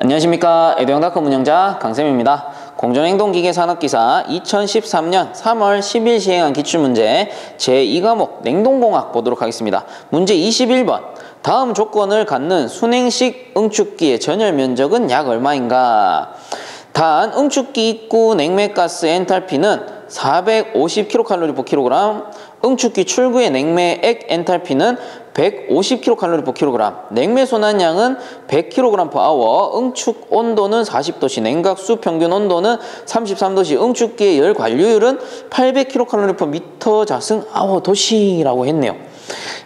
안녕하십니까. 에듀영닷컴 운영자 강쌤입니다. 공정행동기계 산업기사 2013년 3월 10일 시행한 기출문제 제2과목 냉동공학 보도록 하겠습니다. 문제 21번. 다음 조건을 갖는 순행식 응축기의 전열 면적은 약 얼마인가? 단 응축기 입구 냉매가스 엔탈피는 450kcal/kg, 응축기 출구의 냉매액 엔탈피는 150kcal/kg, 냉매 순환량은 100kg/h, 응축 온도는 40도씨, 냉각수 평균 온도는 33도씨, 응축기의 열 관류율은 800kcal/m 자승 도씨라고 했네요.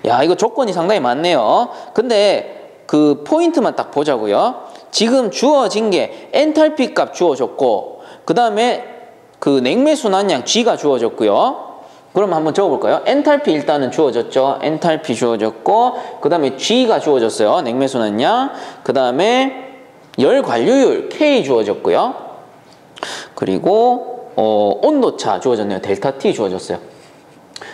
야, 이거 조건이 상당히 많네요. 근데 그 포인트만 딱 보자고요. 지금 주어진 게 엔탈피 값 주어졌고, 그 다음에 그 냉매 순환량 G가 주어졌고요. 그럼 한번 적어볼까요? 엔탈피 일단은 주어졌죠. 엔탈피 주어졌고, 그 다음에 G가 주어졌어요. 냉매 순환량. 그 다음에 열 관류율 K 주어졌고요. 그리고 온도차 주어졌네요. 델타 T 주어졌어요.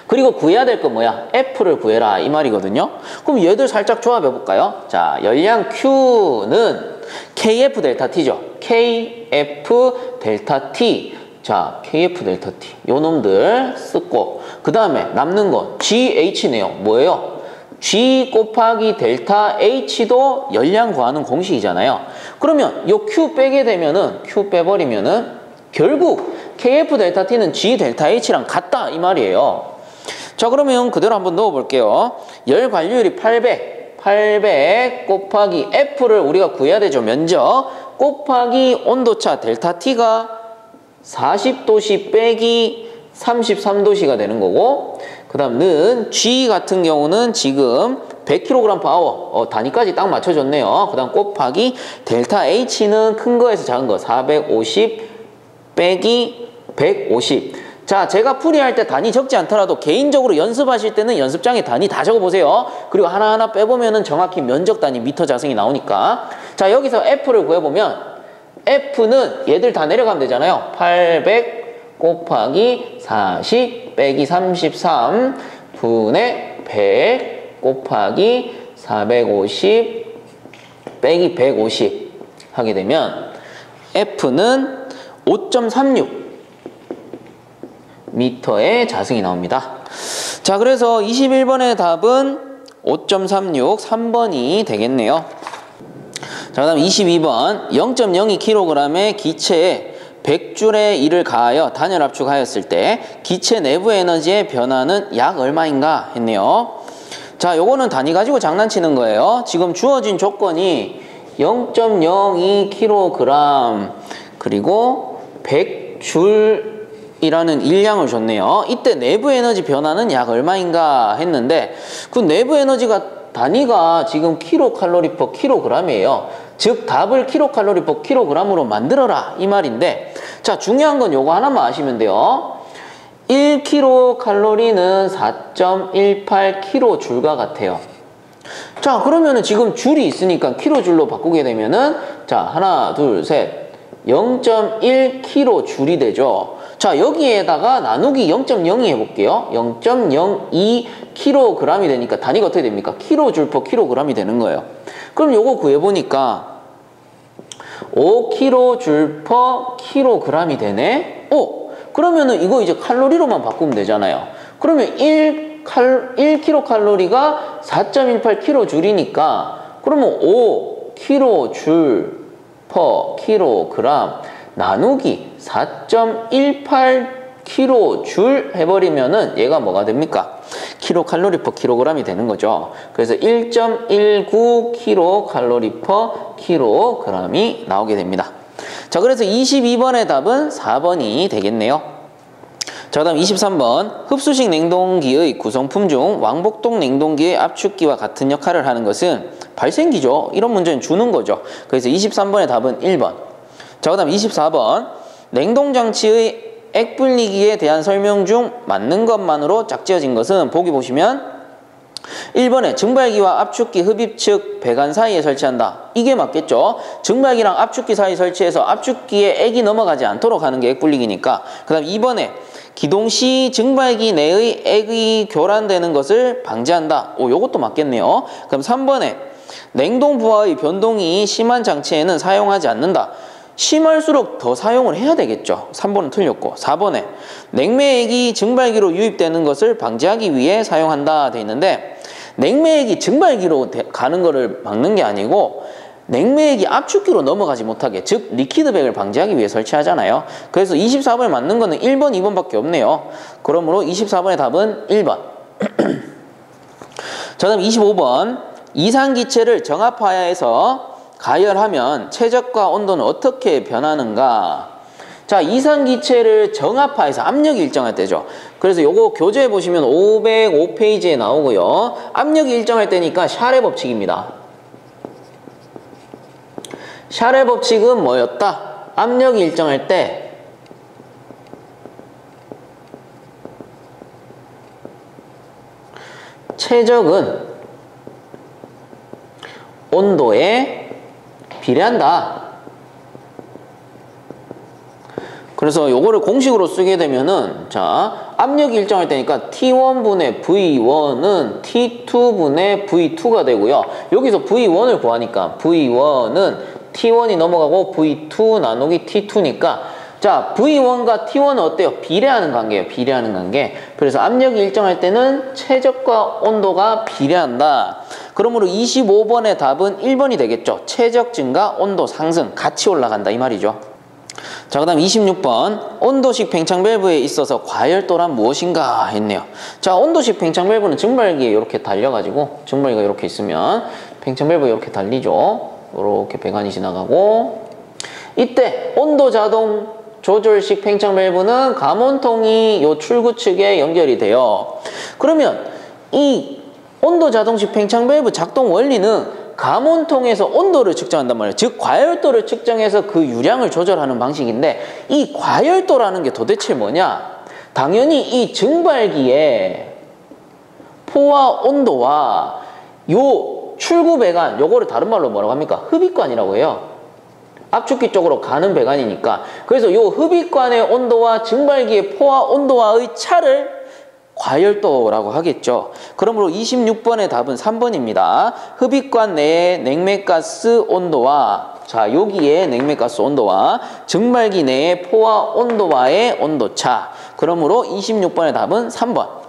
그리고 구해야 될 건 뭐야? F를 구해라 이 말이거든요. 그럼 얘들 살짝 조합해 볼까요? 자, 열량 Q는 KF 델타 T죠. KF 델타 T. 자, KF 델타 T. 요 놈들 쓰고, 그 다음에 남는 거 GH네요. 뭐예요? G 곱하기 델타 H도 열량 구하는 공식이잖아요. 그러면 요 Q 빼게 되면은, Q 빼버리면은 결국 KF 델타 T는 G 델타 H랑 같다 이 말이에요. 자, 그러면 그대로 한번 넣어볼게요. 열 관류율이 800 곱하기 F를 우리가 구해야 되죠. 면적 곱하기 온도차 델타 T가 40도씨 빼기 33도씨가 되는 거고, 그 다음은 G 같은 경우는 지금 100kg/h 단위까지 딱 맞춰줬네요. 그 다음 곱하기 델타 H는 큰 거에서 작은 거 450 빼기 150. 자, 제가 풀이할 때 단위 적지 않더라도 개인적으로 연습하실 때는 연습장에 단위 다 적어보세요. 그리고 하나하나 빼보면은 정확히 면적 단위 미터 자승이 나오니까. 자, 여기서 F를 구해보면 F는 얘들 다 내려가면 되잖아요. 800 곱하기 40 빼기 33 분의 100 곱하기 450 빼기 150 하게 되면 F는 5.36 미터의 자승이 나옵니다. 자, 그래서 21번의 답은 5.36, 3번이 되겠네요. 자, 그 다음 22번 0.02kg의 기체에 100줄의 일을 가하여 단열 압축하였을 때 기체 내부 에너지의 변화는 약 얼마인가 했네요. 자, 요거는 단위 가지고 장난치는 거예요. 지금 주어진 조건이 0.02kg 그리고 100줄 이라는 일량을 줬네요. 이때 내부 에너지 변화는 약 얼마인가 했는데, 그 내부 에너지가 단위가 지금 kcal/kg이에요. 즉 답을 kcal/kg으로 만들어라 이 말인데, 자, 중요한 건 요거 하나만 아시면 돼요. 1kcal는 4.18kJ가 같아요. 자, 그러면은 지금 줄이 있으니까 kJ로 바꾸게 되면은, 자, 하나 둘 셋 0.1kJ이 되죠. 자, 여기에다가 나누기 0.02 해볼게요. 0.02kg이 되니까 단위가 어떻게 됩니까? kJ/kg이 되는 거예요. 그럼 요거 구해보니까 5kJ/kg이 되네? 그러면은 이거 이제 칼로리로만 바꾸면 되잖아요. 그러면 1kcal가 4.18kJ이니까 그러면 5kJ/kg 나누기 4.18kJ 해버리면은 얘가 뭐가 됩니까? kcal/kg이 되는 거죠. 그래서 1.19kcal/kg이 나오게 됩니다. 자, 그래서 22번의 답은 4번이 되겠네요. 자, 그 다음 23번 흡수식 냉동기의 구성품 중 왕복동 냉동기의 압축기와 같은 역할을 하는 것은 발생기죠. 이런 문제는 주는 거죠. 그래서 23번의 답은 1번. 자, 그 다음 24번 냉동장치의 액분리기에 대한 설명 중 맞는 것만으로 짝지어진 것은 보기 보시면 1번에 증발기와 압축기 흡입 측 배관 사이에 설치한다. 이게 맞겠죠. 증발기랑 압축기 사이 설치해서 압축기에 액이 넘어가지 않도록 하는 게 액분리기니까. 그 다음 2번에 기동 시 증발기 내의 액이 교란되는 것을 방지한다. 요것도 맞겠네요. 그럼 3번에 냉동 부하의 변동이 심한 장치에는 사용하지 않는다. 심할수록 더 사용을 해야 되겠죠. 3번은 틀렸고 4번에 냉매액이 증발기로 유입되는 것을 방지하기 위해 사용한다 돼 있는데 냉매액이 증발기로 가는 거를 막는 게 아니고 냉매액이 압축기로 넘어가지 못하게 즉 리퀴드백을 방지하기 위해 설치하잖아요. 그래서 24번에 맞는 거는 1번, 2번밖에 없네요. 그러므로 24번의 답은 1번. 자, 다음 25번 이산기체를 정압하야해서 가열하면 최적과 온도는 어떻게 변하는가? 자, 이산기체를 정압하해서 압력이 일정할 때죠. 그래서 요거 교재에 보시면 505페이지에 나오고요. 압력이 일정할 때니까 샤레 법칙입니다. 샤레 법칙은 뭐였다? 압력이 일정할 때 최적은 온도에 비례한다. 그래서 요거를 공식으로 쓰게 되면은 자, 압력이 일정할 때니까 T1분의 V1은 T2분의 V2가 되고요. 여기서 V1을 구하니까 V1은 T1이 넘어가고 V2 나누기 T2니까 자, V1과 T1은 어때요? 비례하는 관계예요. 비례하는 관계. 그래서 압력이 일정할 때는 최적과 온도가 비례한다. 그러므로 25번의 답은 1번이 되겠죠. 최적 증가, 온도 상승 같이 올라간다 이 말이죠. 자, 그 다음 26번 온도식 팽창 밸브에 있어서 과열도란 무엇인가 했네요. 자, 온도식 팽창 밸브는 증발기에 이렇게 달려가지고 증발기가 이렇게 있으면 팽창 밸브가 이렇게 달리죠. 이렇게 배관이 지나가고 이때 온도 자동 조절식 팽창 밸브는 감원통이 요 출구 측에 연결이 돼요. 그러면 이 온도 자동식 팽창 밸브 작동 원리는 감원통에서 온도를 측정한단 말이에요. 즉 과열도를 측정해서 그 유량을 조절하는 방식인데 이 과열도라는 게 도대체 뭐냐? 당연히 이 증발기의 포화 온도와 요 출구 배관, 요거를 다른 말로 뭐라고 합니까? 흡입관이라고 해요. 압축기 쪽으로 가는 배관이니까. 그래서 요 흡입관의 온도와 증발기의 포화 온도와의 차를 과열도라고 하겠죠. 그러므로 26번의 답은 3번입니다. 흡입관 내의 냉매가스 온도와 자, 여기에 냉매가스 온도와 증발기 내의 포화 온도와의 온도차. 그러므로 26번의 답은 3번.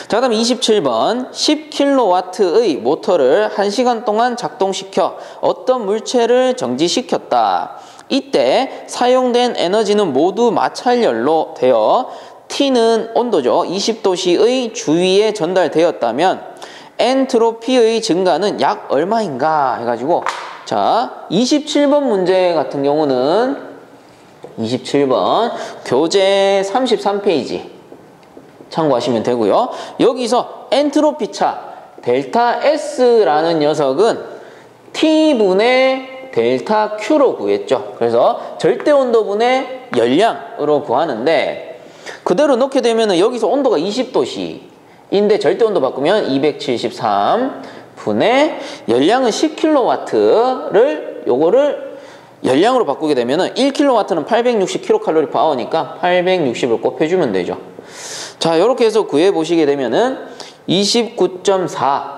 자, 그다음 27번 10kW의 모터를 1시간 동안 작동시켜 어떤 물체를 정지시켰다. 이때 사용된 에너지는 모두 마찰열로 되어 T는 온도죠. 20도씨의 주위에 전달되었다면 엔트로피의 증가는 약 얼마인가 해가지고 자 27번 문제 같은 경우는 27번 교재 33페이지 참고하시면 되고요. 여기서 엔트로피 차 델타 S라는 녀석은 T분의 델타 Q로 구했죠. 그래서 절대 온도분의 열량으로 구하는데 그대로 넣게 되면 여기서 온도가 20도씨인데 절대 온도 바꾸면 273분의 열량은 10kW를 요거를 열량으로 바꾸게 되면 1kW는 860kcal/h니까 860을 곱해주면 되죠. 자, 이렇게 해서 구해보시게 되면은 29.4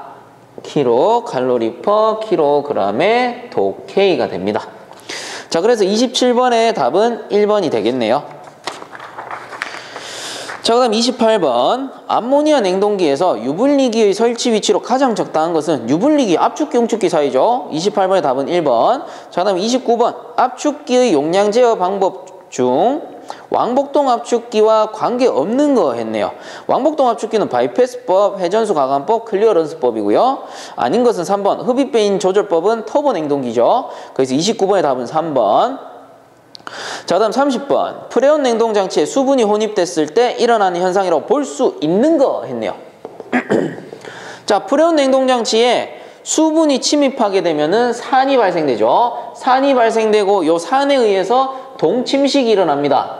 kcal/kg의 독K가 됩니다. 자, 그래서 27번의 답은 1번이 되겠네요. 자, 그 다음 28번 암모니아 냉동기에서 유분리기의 설치 위치로 가장 적당한 것은 유분리기, 압축기, 응축기 사이죠. 28번의 답은 1번. 자, 그 다음 29번 압축기의 용량 제어 방법 중 왕복동 압축기와 관계없는 거 했네요. 왕복동 압축기는 바이패스법, 회전수 가감법, 클리어런스법이고요. 아닌 것은 3번 흡입배인 조절법은 터보 냉동기죠. 그래서 29번의 답은 3번. 자, 다음 30번 프레온 냉동장치에 수분이 혼입됐을 때 일어나는 현상이라고 볼 수 있는 거 했네요. 자, 프레온 냉동장치에 수분이 침입하게 되면은 산이 발생되죠. 산이 발생되고 요 산에 의해서 동침식이 일어납니다.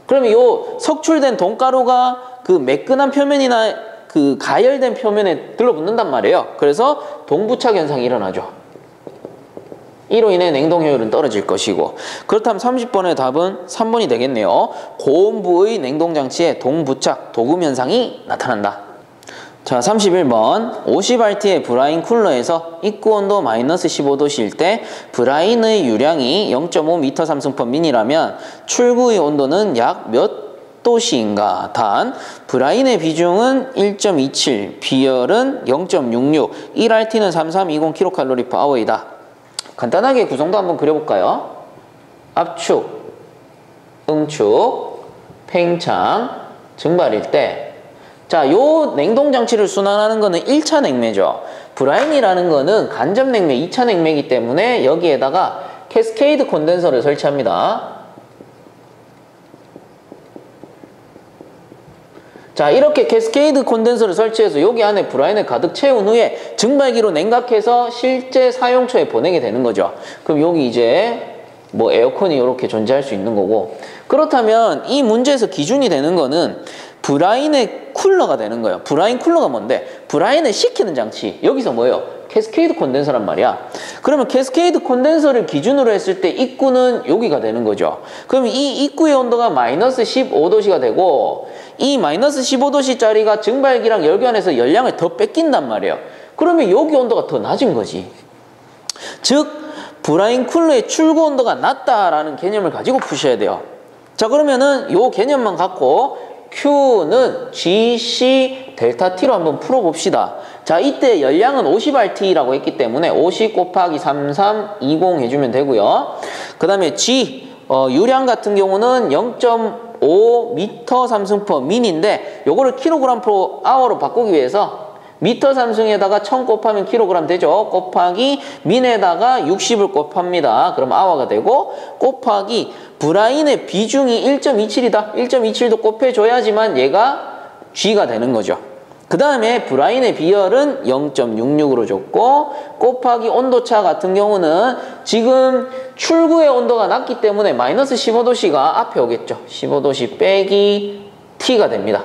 그러면 요 석출된 돈가루가 그 매끈한 표면이나 그 가열된 표면에 들러붙는단 말이에요. 그래서 동부착 현상이 일어나죠. 이로 인해 냉동 효율은 떨어질 것이고 그렇다면 30번의 답은 3번이 되겠네요. 고온부의 냉동장치에 동부착, 도금 현상이 나타난다. 자, 31번 50Rt의 브라인 쿨러에서 입구 온도 마이너스 15도씨일 때 브라인의 유량이 0.5m 삼승per 민이라면 출구의 온도는 약 몇 도씨인가? 단 브라인의 비중은 1.27, 비열은 0.66, 1Rt는 3320kcal/h이다. 간단하게 구성도 한번 그려볼까요? 압축, 응축, 팽창, 증발일 때 자, 요 냉동장치를 순환하는 거는 1차 냉매죠. 브라인이라는 거는 간접 냉매 2차 냉매이기 때문에 여기에다가 캐스케이드 콘덴서를 설치합니다. 자, 이렇게 캐스케이드 콘덴서를 설치해서 여기 안에 브라인을 가득 채운 후에 증발기로 냉각해서 실제 사용처에 보내게 되는 거죠. 그럼 여기 이제 뭐 에어컨이 이렇게 존재할 수 있는 거고, 그렇다면 이 문제에서 기준이 되는 거는 브라인의 쿨러가 되는 거예요. 브라인 쿨러가 뭔데? 브라인을 식히는 장치. 여기서 뭐예요? 캐스케이드 콘덴서란 말이야. 그러면 캐스케이드 콘덴서를 기준으로 했을 때 입구는 여기가 되는 거죠. 그럼 이 입구의 온도가 마이너스 15도씨가 되고, 이 마이너스 15도씨짜리가 증발기랑 열교환해서 열량을 더 뺏긴단 말이에요. 그러면 여기 온도가 더 낮은 거지. 즉 브라인 쿨러의 출구 온도가 낮다라는 개념을 가지고 푸셔야 돼요. 자, 그러면은 요 개념만 갖고 Q는 GC 델타 T로 한번 풀어봅시다. 자, 이때 열량은 50Rt라고 했기 때문에 50 곱하기 3320 해주면 되고요. 그 다음에 G, 유량 같은 경우는 0.5m 삼승per 민인데 요거를 킬로그램 per hour로 바꾸기 위해서 미터 삼승에다가 1000 곱하면 킬로그램 되죠. 곱하기 민에다가 60을 곱합니다. 그럼 아워가 되고, 곱하기 브라인의 비중이 1.27이다. 1.27도 곱해줘야지만 얘가 G가 되는 거죠. 그 다음에 브라인의 비열은 0.66으로 줬고, 곱하기 온도차 같은 경우는 지금 출구의 온도가 낮기 때문에 마이너스 15도씨가 앞에 오겠죠. 15도씨 빼기 T가 됩니다.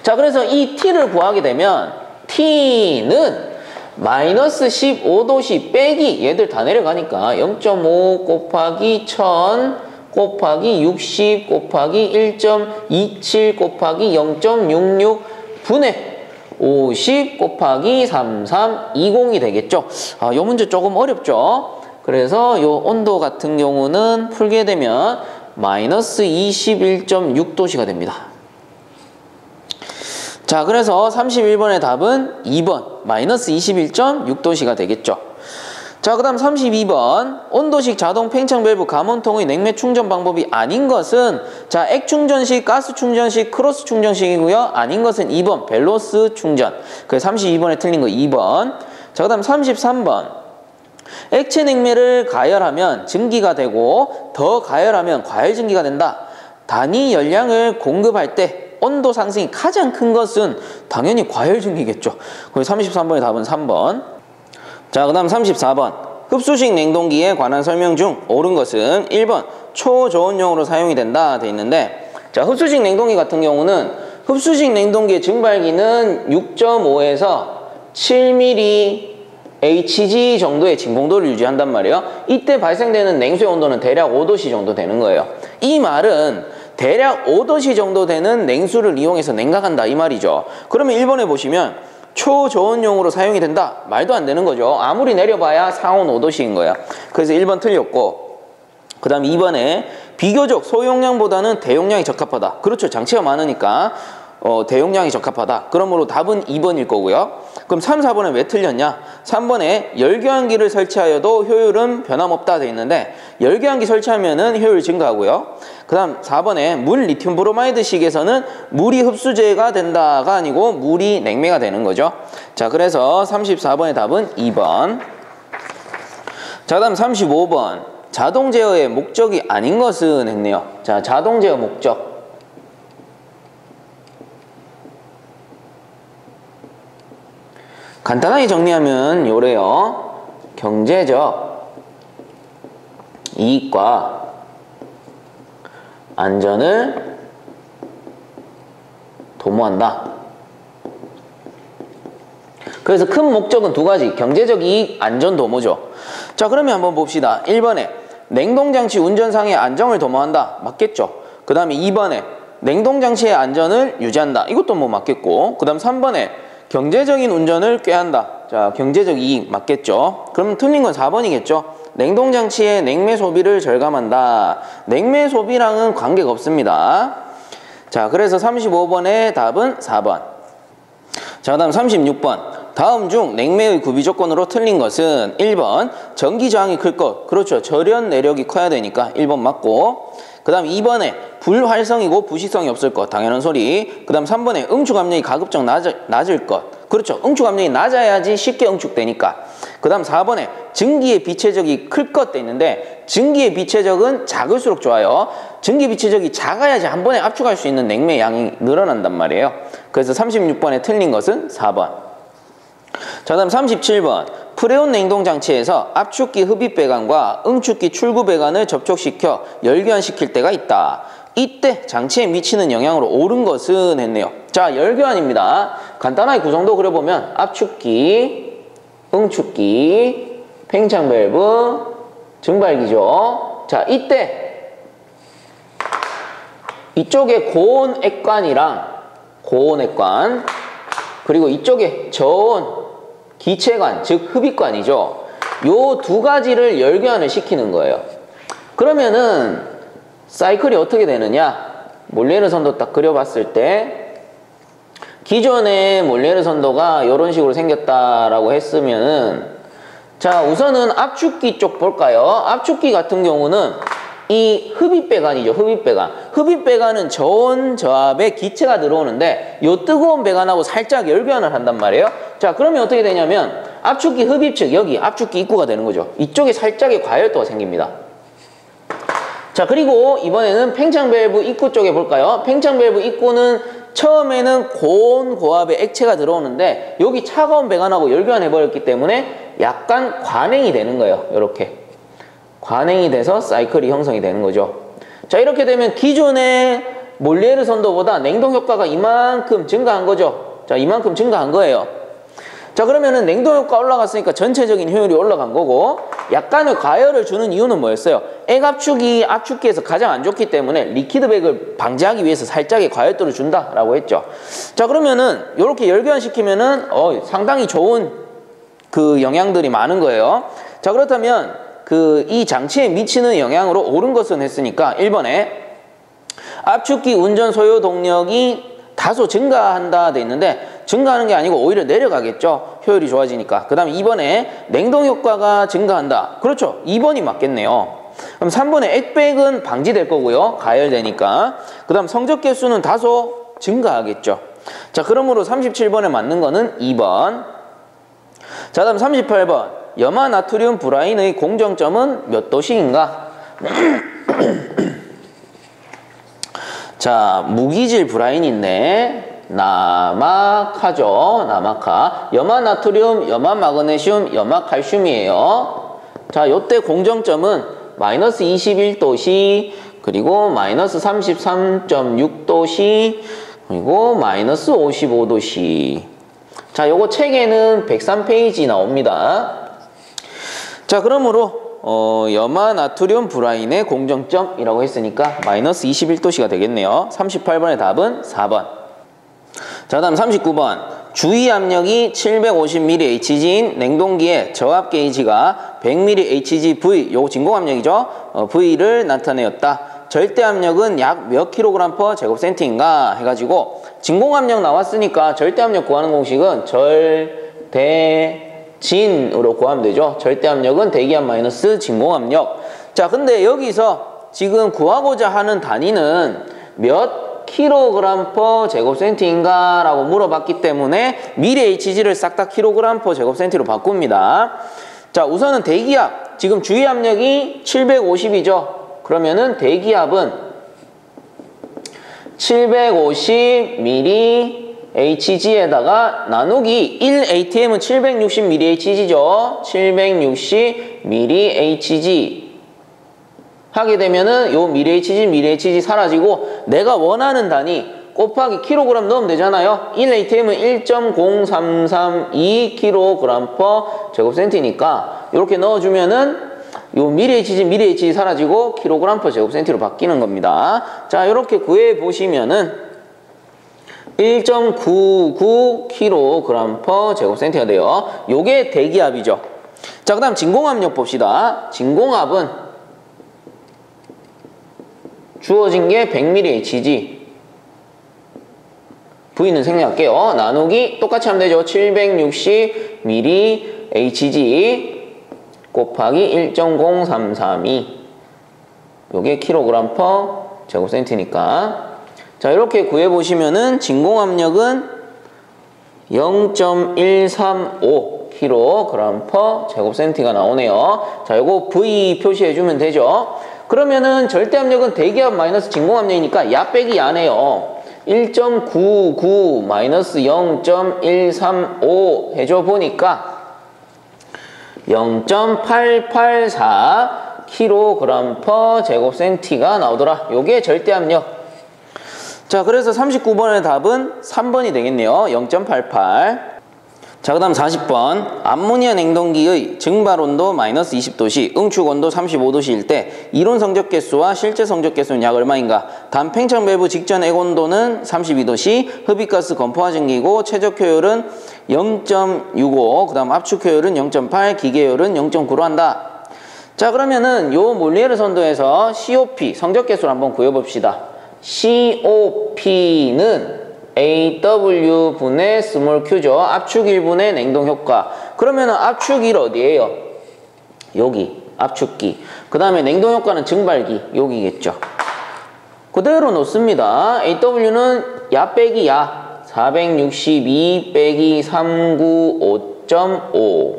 자, 그래서 이 T를 구하게 되면 T는 마이너스 15도씨 빼기 얘들 다 내려가니까 0.5 곱하기 1000 곱하기 60 곱하기 1.27 곱하기 0.66 분의 50 곱하기 3320이 되겠죠. 아, 요 문제 조금 어렵죠. 그래서 요 온도 같은 경우는 풀게 되면 마이너스 21.6도씨가 됩니다. 자, 그래서 31번의 답은 2번 마이너스 21.6도씨가 되겠죠. 자, 그 다음 32번 온도식 자동 팽창 밸브 감원통의 냉매 충전 방법이 아닌 것은, 자, 액 충전식, 가스 충전식, 크로스 충전식이고요. 아닌 것은 2번 밸런스 충전. 그래서 32번에 틀린 거 2번. 자, 그 다음 33번 액체 냉매를 가열하면 증기가 되고 더 가열하면 과열 증기가 된다. 단위 열량을 공급할 때 온도 상승이 가장 큰 것은 당연히 과열 증기겠죠. 그래서 33번의 답은 3번. 자, 그 다음 34번 흡수식 냉동기에 관한 설명 중 옳은 것은 1번 초저온용으로 사용이 된다 돼 있는데, 자, 흡수식 냉동기 같은 경우는 흡수식 냉동기의 증발기는 6.5에서 7mm Hg 정도의 진공도를 유지한단 말이에요. 이때 발생되는 냉수의 온도는 대략 5도씨 정도 되는 거예요. 이 말은 대략 5도씨 정도 되는 냉수를 이용해서 냉각한다 이 말이죠. 그러면 1번에 보시면 초저온용으로 사용이 된다. 말도 안 되는 거죠. 아무리 내려봐야 상온 5도씨인 거야. 그래서 1번 틀렸고, 그 다음 2번에 비교적 소용량보다는 대용량이 적합하다. 그렇죠. 장치가 많으니까 대용량이 적합하다. 그러므로 답은 2번일 거고요. 그럼 3, 4번에 왜 틀렸냐? 3번에 열교환기를 설치하여도 효율은 변함없다 돼 있는데, 열교환기 설치하면은 효율 증가하고요. 그 다음 4번에 물 리튬 브로마이드식에서는 물이 흡수제가 된다가 아니고 물이 냉매가 되는 거죠. 자, 그래서 34번의 답은 2번. 자, 그 다음 35번 자동 제어의 목적이 아닌 것은 했네요. 자, 자동 제어 목적. 간단하게 정리하면 요래요. 경제적 이익과 안전을 도모한다. 그래서 큰 목적은 두 가지. 경제적 이익, 안전 도모죠. 자, 그러면 한번 봅시다. 1번에 냉동장치 운전상의 안정을 도모한다. 맞겠죠? 그 다음에 2번에 냉동장치의 안전을 유지한다. 이것도 뭐 맞겠고, 그 다음 3번에 경제적인 운전을 꾀한다. 자, 경제적 이익 맞겠죠? 그럼 틀린 건 4번이겠죠? 냉동장치의 냉매 소비를 절감한다. 냉매 소비랑은 관계가 없습니다. 자, 그래서 35번의 답은 4번. 자, 그 다음 36번. 다음 중 냉매의 구비 조건으로 틀린 것은 1번 전기 저항이 클 것. 그렇죠. 절연 내력이 커야 되니까 1번 맞고, 그 다음 2번에 불활성이고 부식성이 없을 것. 당연한 소리. 그 다음 3번에 응축 압력이 가급적 낮을 것. 그렇죠. 응축 압력이 낮아야지 쉽게 응축되니까. 그 다음 4번에 증기의 비체적이 클 것 돼 있는데, 증기의 비체적은 작을수록 좋아요. 증기 비체적이 작아야지 한 번에 압축할 수 있는 냉매 양이 늘어난단 말이에요. 그래서 36번에 틀린 것은 4번. 자, 다음 37번. 프레온 냉동장치에서 압축기 흡입 배관과 응축기 출구 배관을 접촉시켜 열교환시킬 때가 있다. 이때 장치에 미치는 영향으로 옳은 것은 했네요. 자, 열교환입니다. 간단하게 구성도 그려보면 압축기, 응축기, 팽창 밸브, 증발기죠. 자, 이때 이쪽에 고온액관이랑 고온액관, 그리고 이쪽에 저온 기체관, 즉 흡입관이죠. 요 두 가지를 열교환을 시키는 거예요. 그러면은 사이클이 어떻게 되느냐? 몰리에르 선도 딱 그려봤을 때 기존의 몰리에르 선도가 이런 식으로 생겼다라고 했으면은, 자, 우선은 압축기 쪽 볼까요? 압축기 같은 경우는 이 흡입배관이죠. 흡입배관. 흡입배관은 저온 저압에 기체가 들어오는데 요 뜨거운 배관하고 살짝 열교환을 한단 말이에요. 자, 그러면 어떻게 되냐면 압축기 흡입측, 여기 압축기 입구가 되는 거죠. 이쪽에 살짝의 과열도가 생깁니다. 자, 그리고 이번에는 팽창 밸브 입구 쪽에 볼까요? 팽창 밸브 입구는 처음에는 고온 고압의 액체가 들어오는데 여기 차가운 배관하고 열교환해 버렸기 때문에 약간 관행이 되는 거예요. 이렇게 관행이 돼서 사이클이 형성이 되는 거죠. 자, 이렇게 되면 기존의 몰리에르 선도보다 냉동 효과가 이만큼 증가한 거죠. 자, 이만큼 증가한 거예요. 자, 그러면은 냉동 효과 올라갔으니까 전체적인 효율이 올라간 거고, 약간의 과열을 주는 이유는 뭐였어요? 액압축이 압축기에서 가장 안 좋기 때문에 리퀴드백을 방지하기 위해서 살짝의 과열도를 준다라고 했죠. 자, 그러면은 이렇게 열교환시키면은 상당히 좋은 그 영향들이 많은 거예요. 자, 그렇다면 이 장치에 미치는 영향으로 옳은 것은 했으니까 1번에 압축기 운전 소요 동력이 다소 증가한다 돼 있는데, 증가하는 게 아니고 오히려 내려가겠죠. 효율이 좋아지니까. 그 다음 2번에 냉동 효과가 증가한다. 그렇죠. 2번이 맞겠네요. 그럼 3번에 액백은 방지될 거고요. 가열되니까. 그 다음 성적 개수는 다소 증가하겠죠. 자, 그러므로 37번에 맞는 거는 2번. 자, 다음 38번. 염화 나트륨 브라인의 공정점은 몇 도씨인가? 자, 무기질 브라인인데 나막하죠. 나막하. 염화 나트륨, 염화 마그네슘, 염화 칼슘이에요. 자, 요때 공정점은 마이너스 21도씨, 그리고 마이너스 33.6도씨, 그리고 마이너스 55도씨. 자, 요거 책에는 103페이지 나옵니다. 자, 그러므로 염화 나트륨 브라인의 공정점이라고 했으니까 마이너스 21도씨가 되겠네요. 38번의 답은 4번. 자, 다음 39번. 주위 압력이 750mHg인 냉동기의 저압 게이지가 100mHg-V, 요거 진공압력이죠. V를 나타내었다. 절대 압력은 약 몇 kg per 제곱센티인가 해가지고 진공압력 나왔으니까 절대 압력 구하는 공식은 절대진으로 구하면 되죠. 절대 압력은 대기압 마이너스 진공압력. 자, 근데 여기서 지금 구하고자 하는 단위는 몇 kg per 제곱센티인가 라고 물어봤기 때문에 미리 Hg를 싹 다 kg per 제곱센티로 바꿉니다. 자, 우선은 대기압, 지금 주위 압력이 750이죠. 그러면은 대기압은 750mHg에다가 나누기 1atm은 760mHg죠. 760mHg 하게 되면은 요 mHg 사라지고 내가 원하는 단위 곱하기 kg 넣으면 되잖아요. 1atm은 1.0332kg per 제곱센티니까 이렇게 넣어주면은 요 미리 HG 사라지고 kg/제곱센티로 바뀌는 겁니다. 자, 이렇게 구해 보시면은 1.99kg/제곱센티가 돼요. 요게 대기압이죠. 자, 그 다음 진공압력 봅시다. 진공압은 주어진 게 100mHg. V는 생략할게요. 나누기 똑같이 하면 되죠. 760mHg 곱하기 1.0332. 요게 kg/제곱센티니까. 자, 이렇게 구해보시면은 진공압력은 0.135kg/제곱센티가 나오네요. 자, 요거 V 표시해주면 되죠. 그러면은 절대압력은 대기압 마이너스 진공압력이니까 야 빼기 야네요. 1.99 마이너스 0.135 해줘 보니까 0.884kg/제곱센티가 나오더라. 요게 절대압력. 자, 그래서 39번의 답은 3번이 되겠네요. 0.88. 자, 그 다음 40번. 암모니아 냉동기의 증발온도 마이너스 20도시, 응축온도 35도시일 때 이론 성적개수와 실제 성적개수는 약 얼마인가? 단 팽창 밸브 직전 액온도는 32도시, 흡입가스 건포화증기고 최적 효율은 0.65, 그 다음 압축 효율은 0.8, 기계 효율은 0.9로 한다. 자, 그러면은 요 몰리에르 선도에서 COP 성적개수를 한번 구해봅시다. COP는 AW분의 스몰 Q죠. 압축 1분의 냉동 효과. 그러면은 압축 1 어디예요? 여기 압축기. 그 다음에 냉동 효과는 증발기. 여기겠죠. 그대로 놓습니다. AW는 야 빼기 야 462 빼기 395.5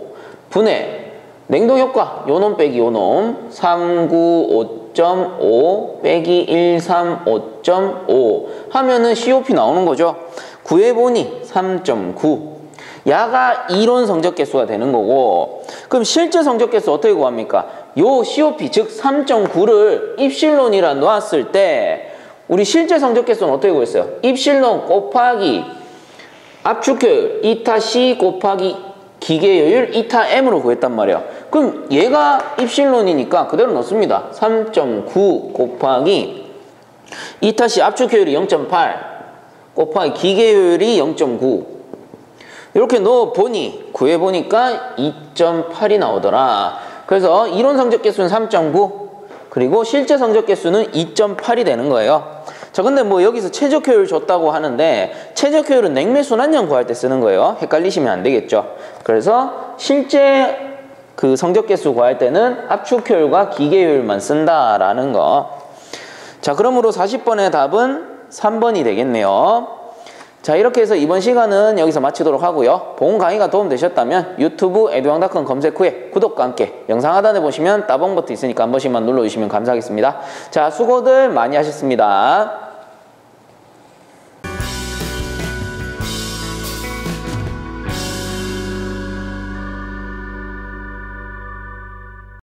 분의 냉동 효과 요놈 빼기 요놈 395.5 빼기 135.5 하면은 COP 나오는 거죠. 구해보니 3.9. 야가 이론 성적개수가 되는 거고, 그럼 실제 성적개수 어떻게 구합니까? 요 COP 즉 3.9를 입실론이라 놓았을 때 우리 실제 성적개수는 어떻게 구했어요? 입실론 곱하기 압축효율 이타 C 곱하기 기계효율 이타 M으로 구했단 말이야. 그럼 얘가 입실론이니까 그대로 넣습니다. 3.9 곱하기 이타 C 압축효율이 0.8 곱하기 기계효율이 0.9 이렇게 넣어보니 구해보니까 2.8이 나오더라. 그래서 이론 성적개수는 3.9 그리고 실제 성적개수는 2.8이 되는 거예요. 자, 근데 뭐 여기서 최적 효율 줬다고 하는데 최적 효율은 냉매순환량 구할 때 쓰는 거예요. 헷갈리시면 안 되겠죠. 그래서 실제 그 성적개수 구할 때는 압축 효율과 기계 효율만 쓴다라는 거. 자, 그러므로 40번의 답은 3번이 되겠네요. 자, 이렇게 해서 이번 시간은 여기서 마치도록 하고요. 본 강의가 도움되셨다면 유튜브 에듀왕닷컴 검색 후에 구독과 함께 영상 하단에 보시면 따봉 버튼 있으니까 한 번씩만 눌러주시면 감사하겠습니다. 자, 수고들 많이 하셨습니다.